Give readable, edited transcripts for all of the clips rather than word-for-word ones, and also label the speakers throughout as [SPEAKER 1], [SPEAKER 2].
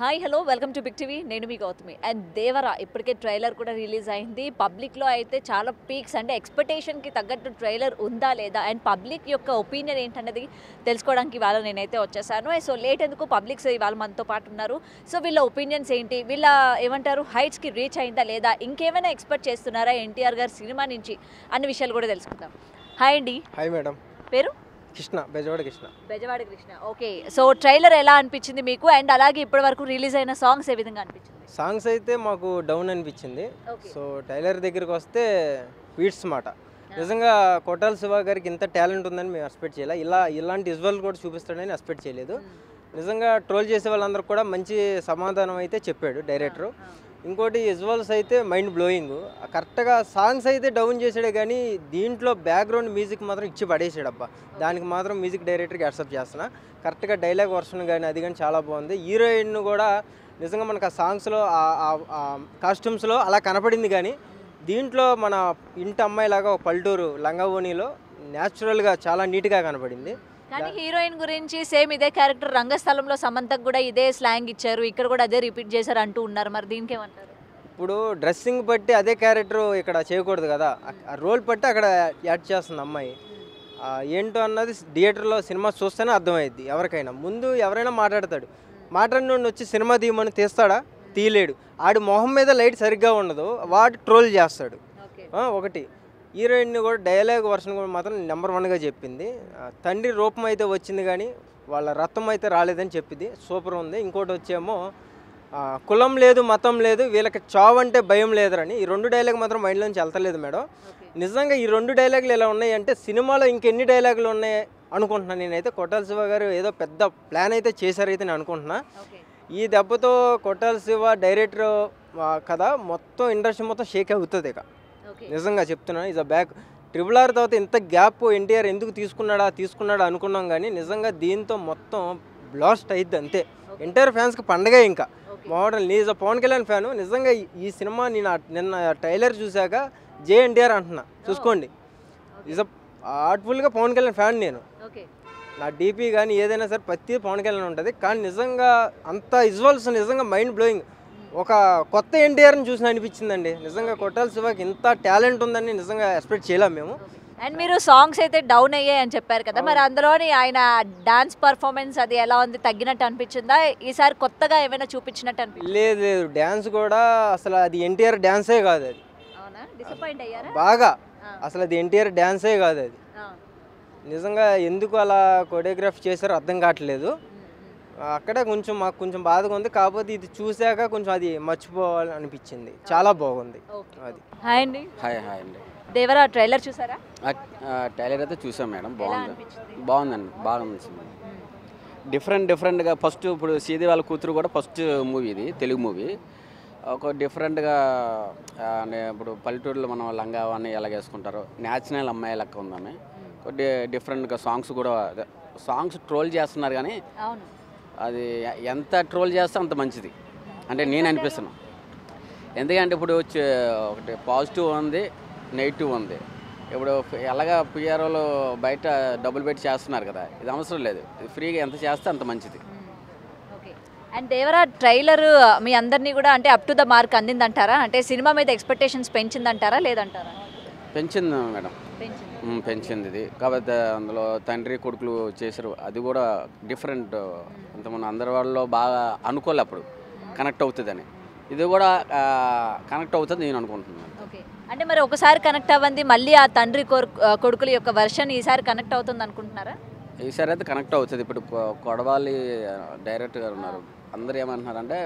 [SPEAKER 1] Hi hello welcome to big TV. నేను మీ Gautami. And Devara ఇప్పటికే ట్రైలర్ కూడా రిలీజ్ అయింది. పబ్లిక్లో అయితే చాలా పీక్స్ అంటే ఎక్స్పెక్టేషన్కి తగ్గట్టు ట్రైలర్ ఉందా లేదా అండ్ పబ్లిక్ యొక్క ఒపీనియన్ ఏంటన్నది తెలుసుకోవడానికి ఇవాళ నేనైతే వచ్చేసాను. సో లేట్ ఎందుకు, పబ్లిక్స్ ఇవాళ మనతో పాటు ఉన్నారు. సో వీళ్ళ ఒపీనియన్స్ ఏంటి, వీళ్ళ ఏమంటారు హైట్స్కి రీచ్ అయిందా లేదా, ఇంకేమైనా ఎక్స్పెక్ట్ చేస్తున్నారా ఎన్టీఆర్ గారి సినిమా నుంచి అన్న విషయాలు కూడా తెలుసుకుందాం. హాయ్ అండి.
[SPEAKER 2] Hi madam.
[SPEAKER 1] పేరు?
[SPEAKER 2] Krishna, Bezawada Krishna.
[SPEAKER 1] Bezawada Krishna. Okay. So trailer ఎలా అనిపించింది మీకు, అండ్ అలాగే ఇప్పటి వరకు రిలీజ్ అయిన సాంగ్స్ ఏ విధంగా అనిపించింది?
[SPEAKER 2] సాంగ్స్ అయితే మాకు డౌన్ అనిపించింది. సో ట్రైలర్ దగ్గరికి వస్తే బీట్స్ మాట నిజంగా కొట్టాల శివ గారికి ఇంత టాలెంట్ ఉందని మేము ఎక్స్పెక్ట్ చేయాలి. ఇలాంటి విజువల్ కూడా చూపిస్తాడని ఎక్స్పెక్ట్ చేయలేదు. నిజంగా ట్రోల్ చేసే వాళ్ళందరూ కూడా మంచి సమాధానం అయితే చెప్పాడు డైరెక్టరు. ఇంకోటి విజువల్స్ అయితే మైండ్ బ్లోయింగ్. కరెక్ట్గా సాంగ్స్ అయితే డౌన్ చేసాడే కానీ దీంట్లో బ్యాక్గ్రౌండ్ మ్యూజిక్ మాత్రం ఇచ్చి పడేసాడు అబ్బా. దానికి మాత్రం మ్యూజిక్ డైరెక్టర్కి యాక్సెప్ట్ చేస్తున్నా. కరెక్ట్గా డైలాగ్ వర్షన్ కానీ అది కానీ చాలా బాగుంది. హీరోయిన్ కూడా నిజంగా మనకు ఆ సాంగ్స్లో కాస్ట్యూమ్స్లో అలా కనపడింది, కానీ దీంట్లో మన ఇంటి అమ్మాయిలాగా ఒక పల్లెటూరు లంగావోణిలో న్యాచురల్గా చాలా నీట్గా కనపడింది.
[SPEAKER 1] కానీ హీరోయిన్ గురించి సేమ్ ఇదే క్యారెక్టర్ రంగస్థలంలో సమంతకు కూడా ఇదే స్లాంగ్ ఇచ్చారు, ఇక్కడ కూడా అదే రిపీట్ చేశారు అంటూ ఉన్నారు. మరి దీనికి ఏమంటారు?
[SPEAKER 2] ఇప్పుడు డ్రెస్సింగ్ బట్టి అదే క్యారెక్టర్ ఇక్కడ చేయకూడదు కదా, ఆ రోల్ బట్టి అక్కడ యాడ్ చేస్తుంది అమ్మాయి. ఏంటో అన్నది థియేటర్లో సినిమా చూస్తేనే అర్థమైద్ది ఎవరికైనా. ముందు ఎవరైనా మాట్లాడతాడు, మాట్లాడినోడిని వచ్చి సినిమా తీయమని తీస్తాడా? తీయలేడు. ఆడి మొహం మీద లైట్ సరిగ్గా ఉండదు, వాడు ట్రోల్ చేస్తాడు. ఒకటి హీరోయిన్ని కూడా డైలాగ్ వర్షన్ కూడా మాత్రం నెంబర్ 1గా చెప్పింది. తండ్రి రూపం అయితే వచ్చింది కానీ వాళ్ళ రక్తం అయితే రాలేదని చెప్పింది. సూపర్ ఉంది. ఇంకోటి వచ్చేమో కులం లేదు మతం లేదు వీళ్ళకి చావు అంటే భయం లేదరని. ఈ 2 డైలాగ్ మాత్రం మైండ్లోంచి వెళ్తలేదు మేడం. నిజంగా ఈ 2 డైలాగులు ఎలా ఉన్నాయంటే సినిమాలో ఇంకెన్ని డైలాగులు ఉన్నాయి అనుకుంటున్నాను నేనైతే. కొట్టాల శివ గారు ఏదో పెద్ద ప్లాన్ అయితే చేశారైతే నేను అనుకుంటున్నా. ఈ దెబ్బతో కొట్టాల శివ డైరెక్టర్ కదా మొత్తం ఇండస్ట్రీ మొత్తం షేక్ అవుతుంది. ఇక నిజంగా చెప్తున్నాను, ఇస్ అ బ్యాక్. RRR తర్వాత ఇంత గ్యాప్ ఎన్టీఆర్ ఎందుకు తీసుకున్నాడా అనుకున్నాం, కానీ నిజంగా దీంతో మొత్తం బ్లాస్ట్ అయ్యిద్ది అంతే. ఎన్టీఆర్ ఫ్యాన్స్కి పండగే. ఇంకా model is a Pavan Kalyan fan. నిజంగా ఈ సినిమా నేను నిన్న ట్రైలర్ చూశాక JNTR అంటున్నా, చూసుకోండి. ఈజ్ అ హార్ట్ఫుల్గా పవన్ కళ్యాణ్ ఫ్యాన్ నేను. నా డీపీ కానీ ఏదైనా సరే ప్రతి పవన్ కళ్యాణ్ ఉంటుంది. కానీ నిజంగా అంత విజువల్స్ నిజంగా మైండ్ బ్లోయింగ్. ఒక కొత్త ఎన్టీఆర్ని చూసిన అనిపించిందండి. నిజంగా కొట్టాల శివకి ఇంత టాలెంట్ ఉందని నిజంగా ఎక్స్పెక్ట్ చేయలేము మేము.
[SPEAKER 1] అండ్ మీరు సాంగ్స్ అయితే డౌన్ అయ్యాయి అని చెప్పారు కదా, మరి అందులోని ఆయన డాన్స్ పర్ఫార్మెన్స్ అది ఎలా ఉంది, తగ్గినట్టు అనిపించిందా? ఈసారి కొత్తగా ఏమైనా చూపించినట్టు అనిపించింది?
[SPEAKER 2] లేదు, డ్యాన్స్ కూడా అసలు అది ఎన్టీఆర్ డ్యాన్సే కాదు. అది
[SPEAKER 1] డిసప్పాయింట్ అయ్యారా
[SPEAKER 2] బాగా? అసలు అది ఎన్టీఆర్ డ్యాన్సే కాదు. అది నిజంగా ఎందుకు అలా కొరియోగ్రాఫ్ చేశారో అర్థం కావట్లేదు. అక్కడే మాకు కొంచెం బాధగా ఉంది. కాకపోతే ఇది చూశాక కొంచెం అది మర్చిపోవాలనిపించింది. చాలా బాగుంది అది.
[SPEAKER 1] హాయ్ అండి.
[SPEAKER 3] హాయ్ అండి.
[SPEAKER 1] దేవరా ట్రైలర్ చూసారా?
[SPEAKER 3] ట్రైలర్ అయితే చూసాం మేడం. బాగుందండి. బాగా నచ్చింది. డిఫరెంట్గా ఫస్ట్ ఇప్పుడు సీది వాళ్ళ కూతురు కూడా ఫస్ట్ మూవీ, ఇది తెలుగు మూవీ. ఒక డిఫరెంట్గా ఇప్పుడు పల్లెటూరులో మనం లంగా అని ఎలా వేసుకుంటారో న్యాచురల్ అమ్మాయి లెక్క ఉందని డిఫరెంట్గా సాంగ్స్ ట్రోల్ చేస్తున్నారు, కానీ అది ఎంత ట్రోల్ చేస్తే అంత మంచిది అంటే నేను అనిపిస్తున్నాను. ఎందుకంటే ఇప్పుడు ఒకటి పాజిటివ్ ఉంది, నెగిటివ్ ఉంది. ఇప్పుడు ఎలాగా పిఆర్ఓలు బయట డబ్బులు పెట్టి చేస్తున్నారు కదా, ఇది అవసరం లేదు. ఫ్రీగా ఎంత చేస్తే అంత మంచిది.
[SPEAKER 1] అండ్ దేవరా ట్రైలర్ మీ అందరినీ కూడా అంటే అప్ టు ద మార్క్ అందిందంటారా? అంటే సినిమా మీద ఎక్స్పెక్టేషన్స్ పెంచిందంటారా లేదంటారా?
[SPEAKER 3] పెంచింది మేడం, పెంచింది ఇది. కాకపోతే అందులో తండ్రి కొడుకులు చేశారు, అది కూడా డిఫరెంట్. ఇంతకుముందు అందరి వాళ్ళలో బాగా అనుకోలే అప్పుడు కనెక్ట్ అవుతుందని. ఇది కూడా కనెక్ట్ అవుతుంది నేను అనుకుంటున్నాను.
[SPEAKER 1] అంటే మరి ఒకసారి కనెక్ట్ అవ్వండి, మళ్ళీ ఆ తండ్రి కొడుకుల యొక్క వర్షన్ ఈసారి కనెక్ట్ అవుతుంది అనుకుంటున్నారా?
[SPEAKER 3] ఈసారి అయితే కనెక్ట్ అవుతుంది. ఇప్పుడు కొడవాలి డైరెక్టర్ గారు ఉన్నారు, అందరూ ఏమంటున్నారంటే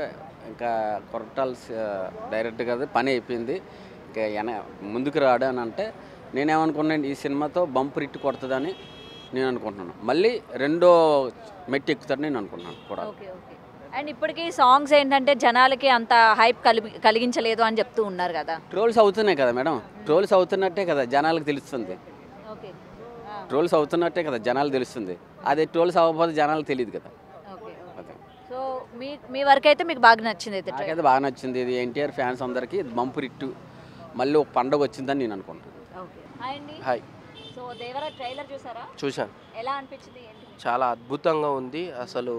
[SPEAKER 3] ఇంకా కొట్టాల డైరెక్టర్ గారు పని అయిపోయింది, ఇంకా ముందుకు రాడు అని అంటే నేనేమనుకున్నాను, ఈ సినిమాతో బంప్ రిట్ కొడుతుందని నేను అనుకుంటున్నాను. మళ్ళీ రెండో మెట్టి ఎక్కుతాడని నేను అనుకుంటున్నాను కూడా.
[SPEAKER 1] అండ్ ఇప్పటికీ సాంగ్స్ ఏంటంటే జనాలకి అంత హైప్ కలిగించలేదు అని చెప్తూ ఉన్నారు కదా.
[SPEAKER 3] ట్రోల్స్ అవుతున్నాయి కదా మేడం, ట్రోల్స్ అవుతున్నట్టే కదా జనాలకు తెలుస్తుంది. ట్రోల్స్ అవుతున్నట్టే కదా జనాలు తెలుస్తుంది. అదే ట్రోల్స్ అవ్వకపోతే జనాలకు తెలియదు కదా.
[SPEAKER 1] సో మీ వరకు అయితే మీకు బాగా నచ్చింది?
[SPEAKER 3] నాకైతే బాగా నచ్చింది. ఇది ఎన్టీఆర్ ఫ్యాన్స్ అందరికీ బంపు రిట్టు, మళ్ళీ ఒక పండుగ వచ్చిందని నేను అనుకుంటున్నాను.
[SPEAKER 4] హాయ్.
[SPEAKER 1] సో దేవరా ట్రైలర్ చూసారా?
[SPEAKER 4] చూశాను.
[SPEAKER 1] ఎలా అనిపించింది?
[SPEAKER 4] చాలా అద్భుతంగా ఉంది. అసలు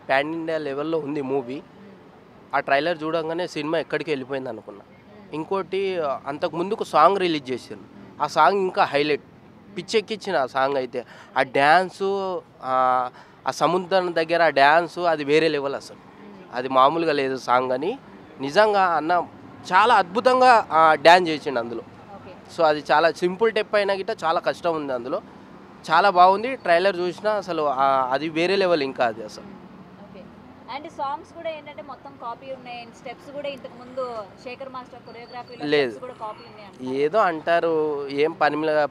[SPEAKER 4] పాన్ ఇండియా లెవెల్లో ఉంది మూవీ. ఆ ట్రైలర్ చూడంగానే సినిమా ఎక్కడికి వెళ్ళిపోయింది అనుకున్నా. ఇంకోటి అంతకు ముందుకు సాంగ్ రిలీజ్ చేశారు, ఆ సాంగ్ ఇంకా హైలైట్, పిచ్చెక్కిచ్చిన ఆ సాంగ్ అయితే. ఆ డ్యాన్సు, ఆ సముద్రం దగ్గర ఆ డ్యాన్సు అది వేరే లెవెల్ అసలు, అది మామూలుగా లేదు సాంగ్ అని. నిజంగా అన్న చాలా అద్భుతంగా డ్యాన్స్ చేసిండు అందులో. సో అది చాలా సింపుల్ స్టెప్ అయినా గిట్ట చాలా కష్టం ఉంది అందులో, చాలా బాగుంది. ట్రైలర్ చూసినా అసలు అది వేరే లెవెల్ ఇంకా అది అసలు.
[SPEAKER 1] అండ్ సాంగ్స్ కూడా ఏంటంటే మొత్తం కాపీ ఉన్నాయి, స్టెప్స్ కూడా ఇంతకు ముందు శేఖర్ మాస్టర్ కొరియోగ్రఫీలో
[SPEAKER 4] లేదు,
[SPEAKER 1] కూడా కాపీ ఉన్నాయి.
[SPEAKER 4] ఏదో అంటారు, ఏం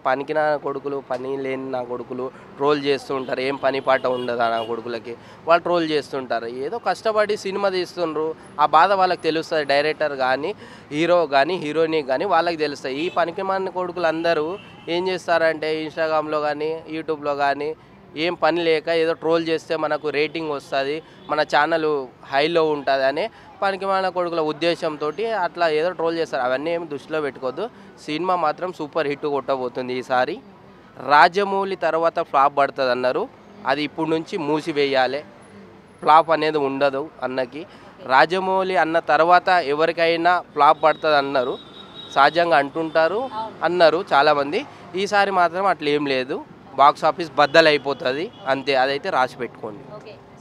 [SPEAKER 4] పనికి నా కొడుకులు, పని లేని నా కొడుకులు ట్రోల్ చేస్తూ ఉంటారు, ఏం పని పాట ఉండదు నా కొడుకులకి, వాళ్ళు ట్రోల్ చేస్తుంటారు. ఏదో కష్టపడి సినిమా తీస్తుండ్రు, ఆ బాధ వాళ్ళకి తెలుస్తుంది. డైరెక్టర్ కానీ హీరో కానీ హీరోయిన్ కానీ వాళ్ళకి తెలుస్తాయి. ఈ పనికి మాలిన కొడుకులు అందరూ ఏం చేస్తారంటే ఇన్స్టాగ్రామ్లో కానీ యూట్యూబ్లో కానీ ఏం పని లేక ఏదో ట్రోల్ చేస్తే మనకు రేటింగ్ వస్తుంది, మన ఛానల్ హైలో ఉంటుంది అనే పనికి మాలిన కొడుకుల ఉద్దేశంతో అట్లా ఏదో ట్రోల్ చేస్తారు. అవన్నీ ఏమి దృష్టిలో పెట్టుకోవద్దు. సినిమా మాత్రం సూపర్ హిట్ కొట్టబోతుంది ఈసారి. రాజమౌళి తర్వాత ఫ్లాప్ పడుతుంది అన్నారు, అది ఇప్పుడు నుంచి మూసివేయాలి, ఫ్లాప్ అనేది ఉండదు అన్నకి. రాజమౌళి అన్న తర్వాత ఎవరికైనా ఫ్లాప్ పడుతుంది అన్నారు, సహజంగా అంటుంటారు అన్నారు చాలామంది. ఈసారి మాత్రం అట్లా ఏం లేదు, బాక్స్ ఆఫీస్ బద్దలైపోతుంది అంతే, అదైతే రాసి పెట్టుకోండి.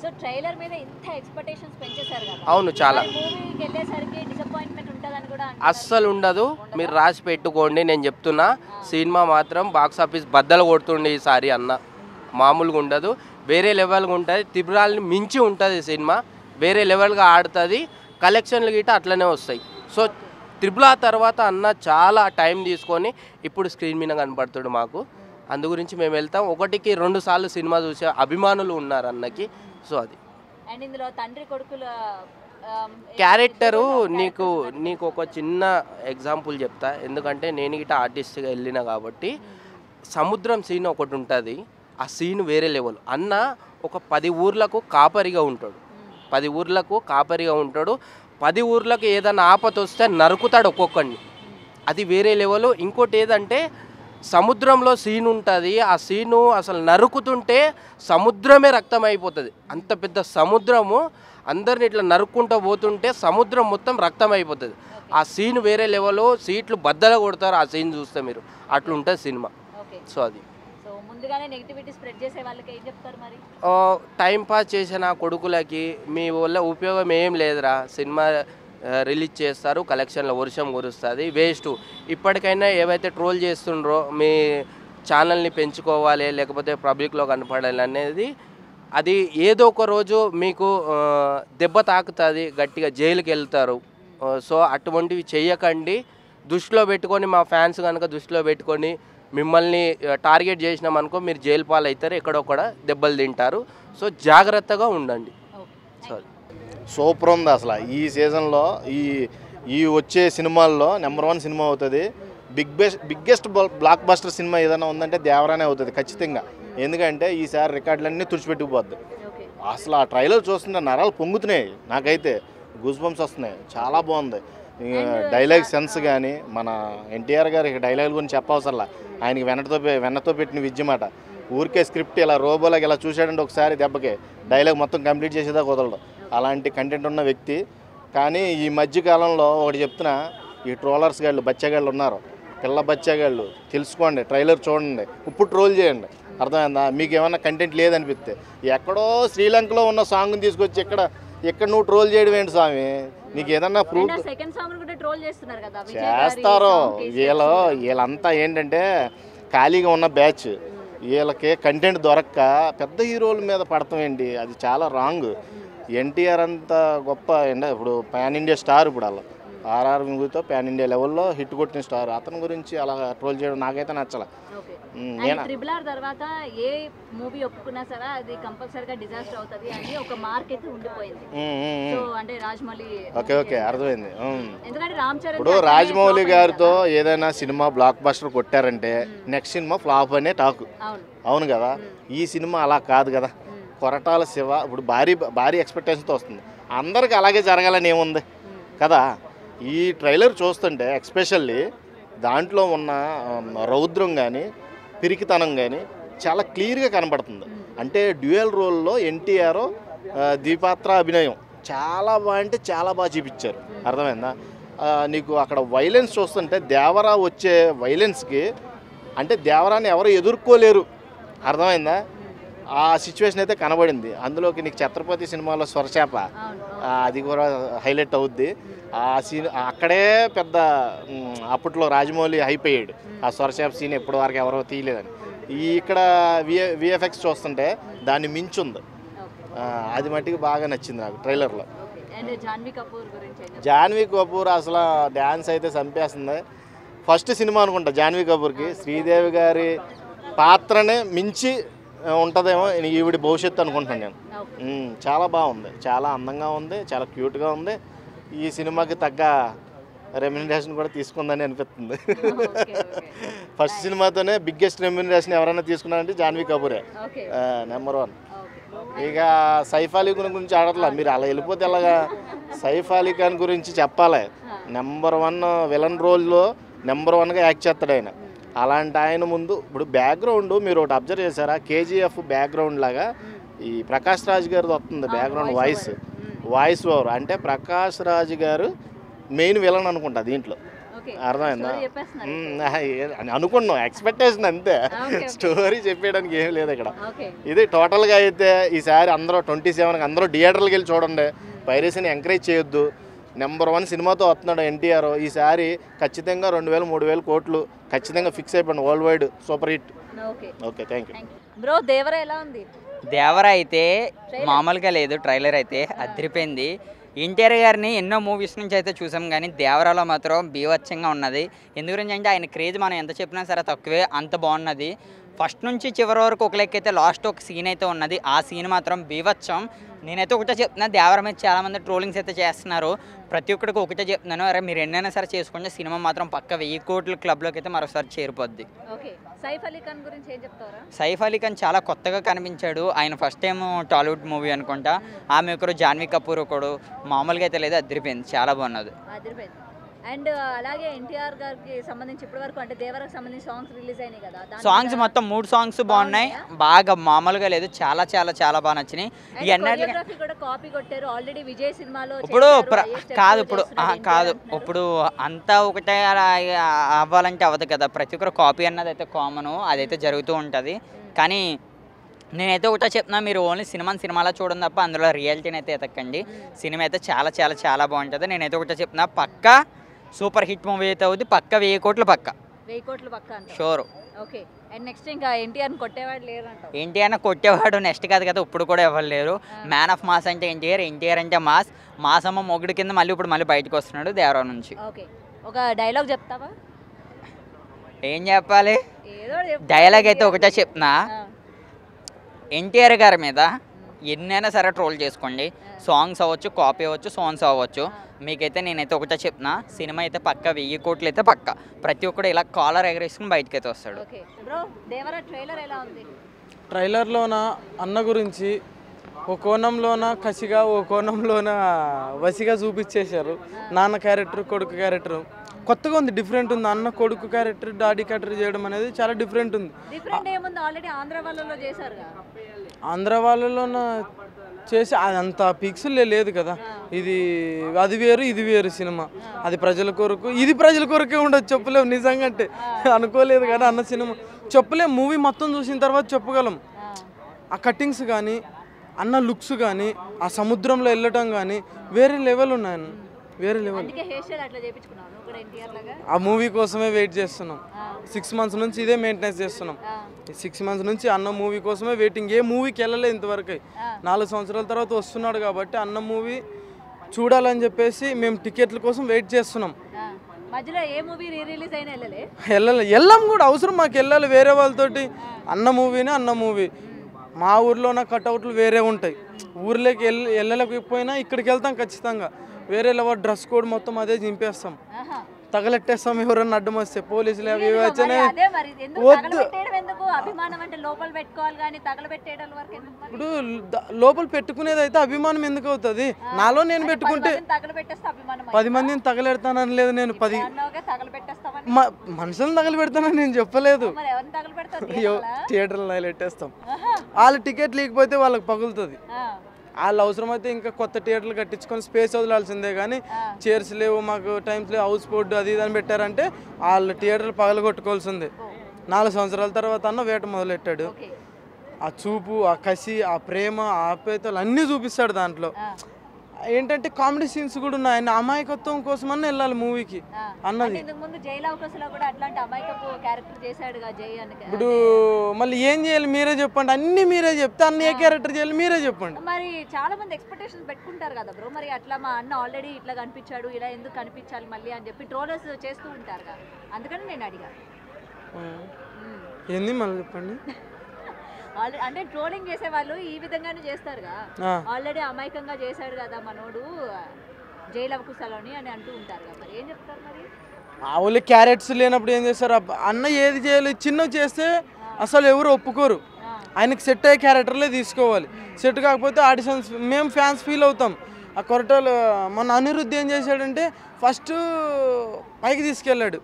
[SPEAKER 1] సో ట్రైలర్ మీద ఇంత ఎక్స్పెక్టేషన్స్ పెంచేశారు కదా,
[SPEAKER 4] అవును చాలా.
[SPEAKER 1] మూవీకి వెళ్ళేసరికి డిసప్పాయింట్మెంట్ ఉంటుందని కూడా
[SPEAKER 4] అస్సలు ఉండదు, మీరు రాసి పెట్టుకోండి. నేను చెప్తున్నా, సినిమా మాత్రం బాక్స్ ఆఫీస్ బద్దలు కొడుతుండే ఈసారి అన్న, మామూలుగా ఉండదు, వేరే లెవెల్గా ఉంటుంది. త్రిపురాలని మించి ఉంటుంది సినిమా, వేరే లెవెల్గా ఆడుతుంది. కలెక్షన్లు గిట్ట అట్లనే వస్తాయి. సో త్రిపుల తర్వాత అన్న చాలా టైం తీసుకొని ఇప్పుడు స్క్రీన్ మీద కనపడుతాడు మాకు. అందు గురించి మేము వెళ్తాం. 1కి 2 సార్లు సినిమా చూసే అభిమానులు ఉన్నారు అన్నకి. సో అది
[SPEAKER 1] అండ్ ఇందులో తండ్రి కొడుకుల
[SPEAKER 4] క్యారెక్టరు నీకు ఒక చిన్న ఎగ్జాంపుల్ చెప్తా, ఎందుకంటే నేను గిట్ట ఆర్టిస్ట్గా వెళ్ళిన కాబట్టి. సముద్రం సీన్ ఒకటి ఉంటుంది, ఆ సీన్ వేరే లెవెల్. అన్న ఒక 10 ఊర్లకు కాపరిగా ఉంటాడు, 10 ఊర్లకు కాపరిగా ఉంటాడు. 10 ఊర్లకు ఏదైనా ఆపత వస్తే నరుకుతాడు ఒక్కొక్కడిని, అది వేరే లెవెల్. ఇంకోటి ఏదంటే సముద్రంలో సీన్ ఉంటుంది, ఆ సీను అసలు నరుకుతుంటే సముద్రమే రక్తం అయిపోతుంది. అంత పెద్ద సముద్రము అందరిని ఇట్లా నరుక్కుంటూ పోతుంటే సముద్రం మొత్తం రక్తం అయిపోతుంది. ఆ సీన్ వేరే లెవెల్, సీట్లు బద్దలు కొడతారు ఆ సీన్ చూస్తే మీరు, అట్లుంటుంది సినిమా. సో అది
[SPEAKER 1] ముందుగానే నెగిటివిటీ స్ప్రెడ్ చేసే వాళ్ళకి ఏం చెప్తారు మరి?
[SPEAKER 4] టైం పాస్ చేసిన కొడుకులకి మీ వల్ల ఉపయోగం ఏం లేదురా, సినిమా రిలీజ్ చేస్తారు, కలెక్షన్లో వర్షం కురుస్తుంది, వేస్ట్. ఇప్పటికైనా ఏవైతే ట్రోల్ చేస్తుండ్రో మీ ఛానల్ని పెంచుకోవాలి, లేకపోతే పబ్లిక్లో కనపడాలి అనేది, అది ఏదో ఒక రోజు మీకు దెబ్బ తాకుతుంది, గట్టిగా జైలుకి వెళ్తారు. సో అటువంటివి చేయకండి. దృష్టిలో పెట్టుకొని, మా ఫ్యాన్స్ కనుక దృష్టిలో పెట్టుకొని మిమ్మల్ని టార్గెట్ చేసినామనుకో మీరు జైలు పాలు అవుతారు, ఎక్కడొక్కడ దెబ్బలు తింటారు. సో జాగ్రత్తగా ఉండండి. సారీ,
[SPEAKER 5] సూపర్ ఉంది అసలు. ఈ సీజన్లో ఈ వచ్చే సినిమాల్లో నెంబర్ 1 సినిమా అవుతుంది. బిగ్గెస్ట్ బ్లాక్ బస్టర్ సినిమా ఏదైనా ఉందంటే దేవరానే అవుతుంది ఖచ్చితంగా. ఎందుకంటే ఈసారి రికార్డులన్నీ తుడిచిపెట్టుకుపోద్ది. అసలు ఆ ట్రైలర్ చూస్తుంటే నరాలు పొంగుతున్నాయి, నాకైతే గూస్ బంప్స్ వస్తున్నాయి. చాలా బాగుంది. డైలాగ్ సెన్స్ కానీ, మన ఎన్టీఆర్ గారి డైలాగ్ గురించి చెప్పవసరలా, ఆయనకి వెన్నతో పెట్టిన విద్యమాట. ఊరికే స్క్రిప్ట్ ఇలా రోబోలాగా ఇలా చూశాడంటే ఒకసారి దెబ్బకే డైలాగ్ మొత్తం కంప్లీట్ చేసేదా కుదరదు. అలాంటి కంటెంట్ ఉన్న వ్యక్తి. కానీ ఈ మధ్యకాలంలో ఒకటి చెప్తున్నా, ఈ ట్రోలర్స్ గాళ్ళు, బచ్చగాళ్ళు ఉన్నారు, పిల్ల బచ్చగాళ్ళు, తెలుసుకోండి, ట్రైలర్ చూడండి, ఇప్పుడు ట్రోల్ చేయండి, అర్థమైందా? మీకు ఏమన్నా కంటెంట్ లేదనిపిస్తే ఎక్కడో శ్రీలంకలో ఉన్న సాంగ్ని తీసుకొచ్చి ఇక్కడ నువ్వు ట్రోల్ చేయడం ఏంటి స్వామి? నీకు ఏదన్నా ప్రూఫ్ చేస్తారు. వీళ్ళంతా ఏంటంటే ఖాళీగా ఉన్న బ్యాచ్, వీళ్ళకి కంటెంట్ దొరక్క పెద్ద హీరోల మీద పడతాం ఏంటి, అది చాలా రాంగ్. ఎన్టీఆర్ అంత గొప్ప ఇప్పుడు పాన్ ఇండియా స్టార్, ఇప్పుడు అలా ఆర్ఆర్ మూవీతో పాన్ ఇండియా లెవెల్లో హిట్ కొట్టిన స్టార్, అతని గురించి అలా ట్రోల్ చేయడం నాకైతే నచ్చల.
[SPEAKER 1] తర్వాత ఏ మూవీ ఒప్పుకున్నా సరే అది కంపల్సరీగా డిజాస్టర్ అవుతుంది అని ఒక మార్క్ అయితే ఉండిపోయింది. సో అంటే రాజమౌళి,
[SPEAKER 5] ఓకే అర్థమైంది.
[SPEAKER 1] ఎందుకంటే రామ్ చరణ్
[SPEAKER 5] ఇప్పుడు రాజమౌళి గారితో ఏదైనా సినిమా బ్లాక్ బస్టర్ కొట్టారంటే నెక్స్ట్ సినిమా ఫ్లాప్ అనే టాక్. అవును కదా? ఈ సినిమా అలా కాదు కదా. కొరటాల శివ ఇప్పుడు భారీ ఎక్స్పెక్టేషన్తో వస్తుంది. అందరికి అలాగే జరగాలని ఏముంది కదా. ఈ ట్రైలర్ చూస్తుంటే ఎక్స్పెషల్లీ దాంట్లో ఉన్న రౌద్రం కానీ పిరికితనం కానీ చాలా క్లియర్గా కనబడుతుంది. అంటే డ్యూయల్ రోల్లో ఎన్టీఆర్ దీపాత్ర అభినయం చాలా బాగా అంటే చాలా బాగా చూపించారు. అర్థమైందా? నీకు అక్కడ వైలెన్స్ చూస్తుంటే దేవరా వచ్చే వైలెన్స్కి అంటే దేవరాని ఎవరు ఎదుర్కోలేరు. అర్థమైందా? ఆ సిచ్యువేషన్ అయితే కనబడింది. అందులోకి నీకు ఛత్రపతి సినిమాలో స్వరచేప అది కూడా హైలైట్ అవుద్ది. ఆ సీన్ అక్కడే పెద్ద అప్పట్లో రాజమౌళి హైప్ అయ్యాడు. ఆ స్వరచేప సీన్ ఎప్పటి వరకు ఎవరో తీయలేదని. ఇక్కడ విఎఫ్ఎక్స్ చూస్తుంటే దాన్ని మించుంది. అది మట్టికి బాగా నచ్చింది నాకు ట్రైలర్లో. జాన్వీ కపూర్ అసలు డ్యాన్స్ అయితే చంపేస్తుంది. ఫస్ట్ సినిమా అనుకుంటా జాన్వీ కపూర్కి. శ్రీదేవి గారి పాత్రనే మించి ఉంటుందేమో ఈవిడి భవిష్యత్తు అనుకుంటాను నేను. చాలా బాగుంది, చాలా అందంగా ఉంది, చాలా క్యూట్గా ఉంది. ఈ సినిమాకి తగ్గ రెమ్యునరేషన్ కూడా తీసుకుందని అనిపిస్తుంది. ఫస్ట్ సినిమాతోనే బిగ్గెస్ట్ రెమ్యునరేషన్ ఎవరైనా తీసుకున్నారంటే జాన్వీ కపూరే నెంబర్ 1. ఇక సైఫ్ అలీ ఖాన్ గురించి ఆడట్లా, మీరు అలా వెళ్ళిపోతే ఎలాగా? సైఫ్ అలీ ఖాన్ గురించి చెప్పాలి. నెంబర్ 1 విలన్ రోల్లో నెంబర్ 1గా యాక్ట్ చేస్తాడు ఆయన. అలాంటి ఆయన ముందు ఇప్పుడు బ్యాక్గ్రౌండ్ మీరు ఒకటి అబ్జర్వ్ చేశారా? కేజీఎఫ్ బ్యాక్గ్రౌండ్ లాగా ఈ ప్రకాష్ రాజ్ గారిది వస్తుంది బ్యాక్గ్రౌండ్ వాయిస్ ఓవర్. అంటే ప్రకాష్ రాజ్ గారు మెయిన్ విలన్ అనుకుంటా దీంట్లో. అర్థమైందా? అనుకున్నాం, ఎక్స్పెక్టేషన్ అంతే. స్టోరీ చెప్పేయడానికి ఏం లేదు ఇక్కడ. ఇది టోటల్గా అయితే ఈసారి అందరూ 27కి అందరూ థియేటర్లకు వెళ్ళి చూడండి. పైరసీని ఎంకరేజ్ చేయొద్దు. నెంబర్ 1 సినిమాతో వస్తున్నాడు ఎన్టీఆర్. ఈసారి ఖచ్చితంగా 2000-3000 కోట్లు ఖచ్చితంగా ఫిక్స్ అయిపోయింది. World wide super hit. Okay, thank you
[SPEAKER 1] bro. Devara ఎలా ఉంది?
[SPEAKER 6] దేవరా అయితే మామూలుగా లేదు, ట్రైలర్ అయితే అదిరిపోయింది. ఎన్టీఆర్ గారిని ఎన్నో మూవీస్ నుంచి అయితే చూసాం, కానీ దేవరాలో మాత్రం బీభత్సంగా ఉన్నది. ఎందు గురించి అంటే ఆయన క్రేజ్ మనం ఎంత చెప్పినా సరే తక్కువే, అంత బాగున్నది. ఫస్ట్ నుంచి చివరి వరకు ఒక లెక్క అయితే లాస్ట్ ఒక సీన్ అయితే ఉన్నది. ఆ సీన్ మాత్రం బీభత్సం. నేనైతే ఒకటే చెప్తున్నా, దేవర మీద చాలామంది ట్రోలింగ్స్ అయితే చేస్తున్నారు. ప్రతి ఒక్కరికి ఒకటే చెప్తున్నాను, అరే మీరు ఎన్నైనా సరే చేసుకోండి, సినిమా మాత్రం పక్క 1000 కోట్ల క్లబ్లోకి అయితే మరోసారి చేరిపోద్ది.
[SPEAKER 1] సైఫ్ అలీ ఖాన్ గురించి ఏం చెప్తారా?
[SPEAKER 6] సైఫ్ అలీ ఖాన్ చాలా కొత్తగా కనిపించాడు. ఆయన ఫస్ట్ టైం టాలీవుడ్ మూవీ అనుకుంటా. ఆమె ఒకరు జాన్వీ కపూర్ ఒకడు, మామూలుగా అయితే లేదు, అదిరిపోయింది, చాలా బాగున్నది.
[SPEAKER 1] అండ్ అలాగే ఎన్టీఆర్ గారికి సంబంధించి ఇప్పటి వరకు అంటే దేవరకు సంబంధించి సాంగ్స్ రిలీజ్ అయినాయి కదా,
[SPEAKER 6] సాంగ్స్ మొత్తం 3 సాంగ్స్ బాగున్నాయి, బాగా మామూలుగా లేదు, చాలా చాలా చాలా బాగా నచ్చినాయి.
[SPEAKER 1] కొరియోగ్రఫీ కూడా కాపీ కొట్టారు ఆల్రెడీ విజయ్ సినిమాలో.
[SPEAKER 6] ఇప్పుడు కాదు ఇప్పుడు అంతా ఒకటే అవ్వాలంటే అవ్వదు కదా. ప్రతి ఒక్కరు కాపీ అన్నది అయితే కామను, అదైతే జరుగుతూ ఉంటుంది. కానీ నేనైతే ఒకటే చెప్తున్నా, మీరు ఓన్లీ సినిమాలో చూడండి తప్ప అందులో రియాలిటీని అయితే ఎతకండి. సినిమా అయితే చాలా చాలా చాలా బాగుంటుంది. నేనైతే ఒకటే చెప్తున్నా, పక్కా సూపర్ హిట్ మూవీ అయితే అవుతుంది. పక్క 1000 కోట్లు పక్క షూర్.
[SPEAKER 1] ఓకే. అండ్ నెక్స్ట్ ఇంకా ఎన్టీఆర్ని కొట్టేవాడు లేరు అంట.
[SPEAKER 6] ఎన్టీఆర్ని కొట్టేవాడు నెక్స్ట్ కాదు కదా, ఇప్పుడు కూడా ఎవరు లేరు. మ్యాన్ ఆఫ్ మాస్ అంటే ఎన్టీఆర్ అంటే మాస్ అమ్మ మొగుడు కింద ఇప్పుడు మళ్ళీ బయటకు వస్తున్నాడు దేవరా నుంచి.
[SPEAKER 1] ఓకే, ఒక డైలాగ్ చెప్తావా?
[SPEAKER 6] ఏం చెప్పాలి? డైలాగ్ అయితే ఒకటే చెప్తున్నా, ఎన్టీఆర్ గారి మీద ఎన్నైనా సరే ట్రోల్ చేసుకోండి. సాంగ్స్ అవ్వచ్చు, కాపీ అవ్వచ్చు, సాంగ్స్ అవ్వచ్చు. మీకైతే నేనైతే ఒకటే చెప్తున్నా, సినిమా అయితే పక్క 1000 కోట్లు అయితే పక్క. ప్రతి ఒక్కడు ఇలా కాలర్ ఎగరేసుకుని బయటకు అయితే వస్తాడు.
[SPEAKER 7] ట్రైలర్లోన అన్న గురించి ఓ కోణంలోన కసిగా, ఓ కోణంలోన వసిగా చూపించేశారు. నాన్న క్యారెక్టర్, కొడుకు క్యారెక్టర్ కొత్తగా ఉంది, డిఫరెంట్ ఉంది. అన్న కొడుకు క్యారెక్టర్, డాడీ క్యారెక్టర్ చేయడం అనేది చాలా డిఫరెంట్ ఉంది. ఆంధ్ర వాళ్ళలోన చేసి అదంత పిక్సెల్ లేదు కదా. అది వేరు, ఇది వేరు సినిమా. అది ప్రజల కొరకు, ఇది ప్రజల కొరకే ఉండదు. చెప్పలేము నిజంగా, అంటే అనుకోలేదు కానీ అన్న సినిమా చెప్పలేము. మూవీ మొత్తం చూసిన తర్వాత చెప్పగలం. ఆ కట్టింగ్స్ కానీ, అన్న లుక్స్ కానీ, ఆ సముద్రంలో వెళ్ళటం కానీ వేరే లెవెల్ ఉన్నాయి, వేరే లెవెల్. ఆ మూవీ కోసమే వెయిట్ చేస్తున్నాం. 6 months నుంచి ఇదే మెయింటెనెన్స్ చేస్తున్నాం. 6 months నుంచి అన్న మూవీ కోసమే వెయిటింగ్. ఏ మూవీకి వెళ్ళలేదు ఇంతవరకు. 4 సంవత్సరాల తర్వాత వస్తున్నాడు కాబట్టి అన్న మూవీ చూడాలని చెప్పేసి మేము టికెట్ల కోసం వెయిట్ చేస్తున్నాం. వెళ్ళాం కూడా, అవసరం మాకు వెళ్ళాలి వేరే వాళ్ళతోటి. అన్న మూవీ మా ఊర్లో నా కట్అవుట్లు వేరే ఉంటాయి. ఊర్లోకి వెళ్ళలేకపోయినా ఇక్కడికి వెళ్తాం ఖచ్చితంగా. వేరే లెవెల్ డ్రెస్ కోడ్ మొత్తం అదే చింపేస్తాం, తగలెట్టేస్తాం. ఎవరన్నా అడ్డం వస్తే పోలీసులు అవి వచ్చినాయి వద్దు. ఇప్పుడు లోపల పెట్టుకునేది అయితే అభిమానం ఎందుకు అవుతుంది? నాలో నేను పెట్టుకుంటే 10 మందిని తగలెడతానని లేదు. నేను 10 మనుషులను తగలబెడతానని నేను చెప్పలేదు. థియేటర్లో తగలెట్టేస్తాం. వాళ్ళ టికెట్ లేకపోతే వాళ్ళకి పగులుతుంది. వాళ్ళు అవసరమైతే ఇంకా కొత్త థియేటర్లు కట్టించుకొని స్పేస్ వదలాల్సిందే కానీ చైర్స్ లేవు మాకు టైమ్స్ లేవు హౌస్ బోర్డు అది ఇది అని పెట్టారంటే వాళ్ళు థియేటర్లు పగలగొట్టుకోవాల్సిందే. 4 సంవత్సరాల తర్వాత అన్న వేట మొదలెట్టాడు. ఆ చూపు, ఆ కసి, ఆ ప్రేమ, ఆ ఆప్యాయతలు అన్నీ చూపిస్తాడు దాంట్లో. ఏంటంటే కామెడీ సీన్స్ కూడా ఉన్నాయి. ఆయన అమాయకత్వం కోసమన్నా వెళ్ళాలి మూవీకి అన్నది.
[SPEAKER 1] ముందు జైలు అవకాశంలో కూడా అట్లాంటి అమాయకపు క్యారెక్టర్ చేశాడుగా జై అని.
[SPEAKER 7] ఇప్పుడు మళ్ళీ ఏం చేయాలి మీరే చెప్పండి, అన్ని మీరే చెప్తే అన్ని ఏ క్యారెక్టర్ చేయాలి మీరే చెప్పండి.
[SPEAKER 1] మరి చాలా మంది ఎక్స్పెక్టేషన్స్ పెట్టుకుంటారు కదా బ్రో, మరి అట్లా మా అన్న ఆల్రెడీ ఇట్లా కనిపించాడు, ఇలా ఎందుకు కనిపించాలి మళ్ళీ అని చెప్పి ట్రోలర్స్ చేస్తూ ఉంటారు కదా, అందుకని నేను అడిగాను.
[SPEAKER 7] ఏంది మళ్ళీ చెప్పండి.
[SPEAKER 1] అంటే ట్రోలింగ్ చేసే వాళ్ళు ఈ విధంగానే చేస్తారుగా, ఆల్రెడీ అమాయకంగా చేశాడు కదా మనోడు జైలు అవకుశలోని అని అంటూ ఉంటారు కదా, మరి ఏం చెప్తారు మరి?
[SPEAKER 7] వాళ్ళు క్యారెట్స్ లేనప్పుడు ఏం చేస్తారు, అన్న ఏది చేయాలి చిన్నవి చేస్తే అసలు ఎవరు ఒప్పుకోరు. ఆయనకి సెట్ అయ్యే క్యారెక్టర్లే తీసుకోవాలి. సెట్ కాకపోతే ఆడిషన్స్ మేము ఫ్యాన్స్ ఫీల్ అవుతాం. ఆ కొరటాలు మన అనిరుద్ధ్ ఏం చేశాడంటే ఫస్ట్ పైకి తీసుకెళ్ళాడు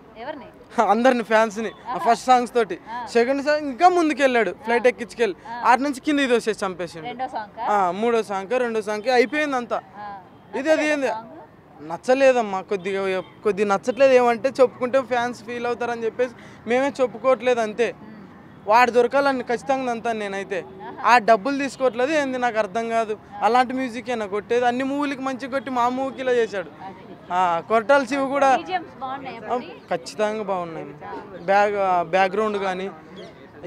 [SPEAKER 7] అందరిని ఫ్యాన్స్ని ఫస్ట్ సాంగ్స్ తోటి. సెకండ్ సాంగ్ ఇంకా ముందుకెళ్ళాడు, ఫ్లైట్ ఎక్కించుకెళ్ళి ఆటి నుంచి కింద ఇది వచ్చేసి చంపేసిండు. 3వ సాంగ్ 2వ సాంగ్ అయిపోయింది అంతా. ఇది అది ఏంది నచ్చలేదమ్మా, కొద్దిగా నచ్చట్లేదు. ఏమంటే చెప్పుకుంటే ఫ్యాన్స్ ఫీల్ అవుతారని చెప్పేసి మేమే చెప్పుకోవట్లేదు అంతే. వాడు దొరకాలని ఖచ్చితంగా అంతా నేనైతే. ఆ డబ్బులు తీసుకోవట్లేదు ఏంది నాకు అర్థం కాదు. అలాంటి మ్యూజిక్ అయినా కొట్టేది, అన్ని మూవీలకి మంచిగా కొట్టి మా మూవీకి ఇలా చేశాడు. కొరటాల శివ కూడా ఖచ్చితంగా బాగున్నాయి. బ్యాక్గ్రౌండ్ కానీ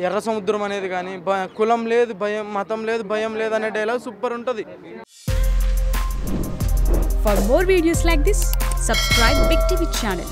[SPEAKER 7] ఎర్ర సముద్రం అనేది కానీ కులం లేదు భయం, మతం లేదు భయం లేదు అనే డైలాగ్ సూపర్ ఉంటుంది.
[SPEAKER 8] For more videos like this, subscribe Big TV channel.